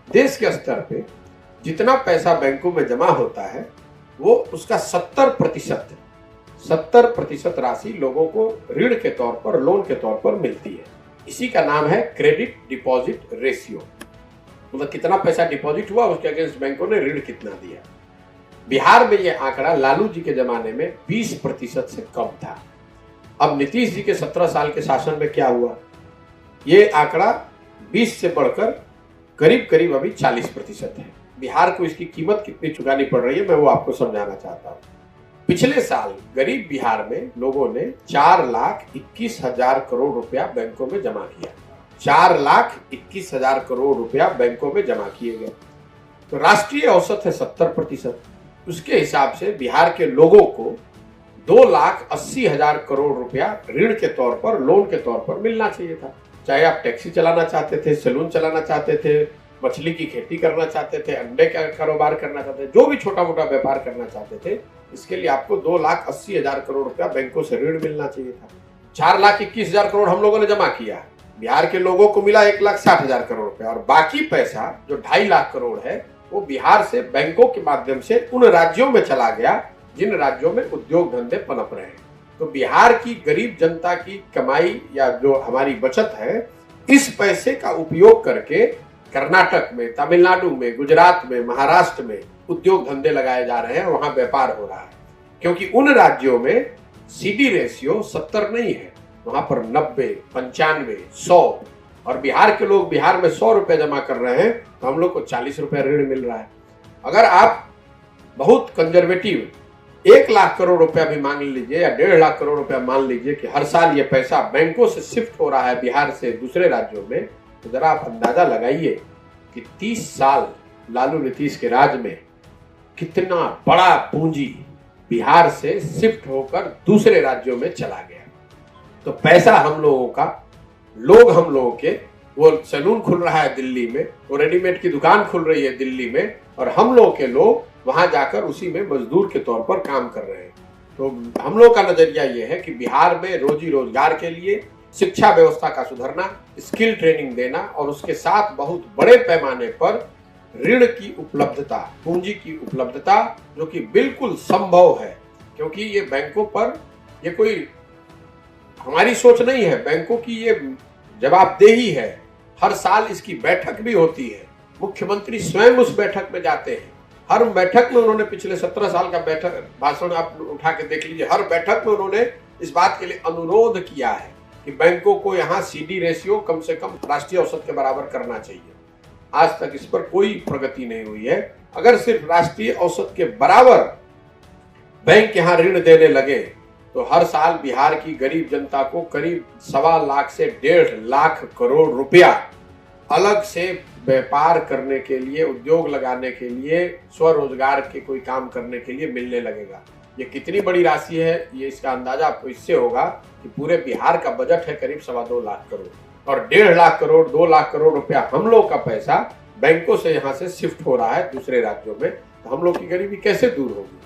देश के स्तर पे जितना पैसा बैंकों में जमा होता है वो उसका 70% राशि लोगों को ऋण के तौर पर, लोन के तौर पर मिलती है। इसी का नाम है क्रेडिट डिपॉजिट रेशियो। मतलब कितना पैसा डिपॉजिट हुआ, उसके अगेंस्ट बैंकों ने ऋण कितना दिया। बिहार में यह आंकड़ा लालू जी के जमाने में 20% से कम था। अब नीतीश जी के 17 साल के शासन में क्या हुआ, ये आंकड़ा 20 से बढ़कर करीब करीब अभी 40% है। बिहार को इसकी कीमत कितनी चुकानी पड़ रही है, मैं वो आपको समझाना चाहता हूँ। पिछले साल गरीब बिहार में लोगों ने 4,21,000 करोड़ रुपया बैंकों में जमा किया। 4,21,000 करोड़ रुपया बैंकों में जमा किए गए। तो राष्ट्रीय औसत है 70%। उसके हिसाब से बिहार के लोगों को 2,80,000 करोड़ रुपया ऋण के तौर पर, लोन के तौर पर मिलना चाहिए था। चाहे आप टैक्सी चलाना चाहते थे, सैलून चलाना चाहते थे, मछली की खेती करना चाहते थे, अंडे का कारोबार करना चाहते थे, जो भी छोटा मोटा व्यापार करना चाहते थे, इसके लिए आपको 2,80,000 करोड़ रुपया बैंकों से ऋण मिलना चाहिए था। 4,21,000 करोड़ हम लोगों ने जमा किया। बिहार के लोगों को मिला 1,60,000 करोड़ रुपया, और बाकी पैसा जो 2.5 लाख करोड़ है वो बिहार से बैंकों के माध्यम से उन राज्यों में चला गया जिन राज्यों में उद्योग धंधे पनप रहे हैं। तो बिहार की गरीब जनता की कमाई या जो हमारी बचत है, इस पैसे का उपयोग करके कर्नाटक में, तमिलनाडु में, गुजरात में, महाराष्ट्र में उद्योग धंधे लगाए जा रहे हैं, वहां व्यापार हो रहा है। क्योंकि उन राज्यों में सीडी रेशियो 70 नहीं है, वहां पर 90, 95, 100, और बिहार के लोग बिहार में 100 रुपए जमा कर रहे हैं तो हम लोग को 40 रुपए ऋण मिल रहा है। अगर आप बहुत कंजर्वेटिव 1 लाख करोड़ रुपया भी मांग लीजिए या 1.5 लाख करोड़ रुपया मान लीजिए कि हर साल ये पैसा बैंकों से शिफ्ट हो रहा है बिहार से दूसरे राज्यों में, तो जरा आप अंदाजा लगाइए कि 30 साल लालू नीतीश के राज में कितना बड़ा पूंजी बिहार से शिफ्ट होकर दूसरे राज्यों में चला गया। तो पैसा हम लोगों का, लोग हम लोगों के, वो सैलून खुल रहा है दिल्ली में, वो रेडीमेड की दुकान खुल रही है दिल्ली में, और हम लोग के लोग वहां जाकर उसी में मजदूर के तौर पर काम कर रहे हैं। तो हम लोग का नजरिया ये है कि बिहार में रोजी रोजगार के लिए शिक्षा व्यवस्था का सुधरना, स्किल ट्रेनिंग देना, और उसके साथ बहुत बड़े पैमाने पर ऋण की उपलब्धता, पूंजी की उपलब्धता, जो कि बिल्कुल संभव है। क्योंकि ये बैंकों पर, ये कोई हमारी सोच नहीं है, बैंकों की ये जवाबदेही है। हर साल इसकी बैठक भी होती है, मुख्यमंत्री स्वयं उस बैठक में जाते हैं। हर बैठक में उन्होंने, पिछले 17 साल का बैठक भाषण आप उठा के देख लीजिए, हर बैठक में उन्होंने इस बात के लिए अनुरोध किया है कि बैंकों को यहाँ सीडी रेशियो कम से कम राष्ट्रीय औसत के बराबर करना चाहिए। आज तक इस पर कोई प्रगति नहीं हुई है। अगर सिर्फ राष्ट्रीय औसत के बराबर बैंक यहाँ ऋण देने लगे तो हर साल बिहार की गरीब जनता को करीब 1.25 लाख से 1.5 लाख करोड़ रुपया अलग से व्यापार करने के लिए, उद्योग लगाने के लिए, स्वरोजगार के कोई काम करने के लिए मिलने लगेगा। ये कितनी बड़ी राशि है, ये इसका अंदाजा आपको इससे होगा कि पूरे बिहार का बजट है करीब 2.25 लाख करोड़, और 1.5 लाख करोड़, 2 लाख करोड़ रुपया हम लोग का पैसा बैंकों से यहाँ से शिफ्ट हो रहा है दूसरे राज्यों में। तो हम लोग की गरीबी कैसे दूर होगी?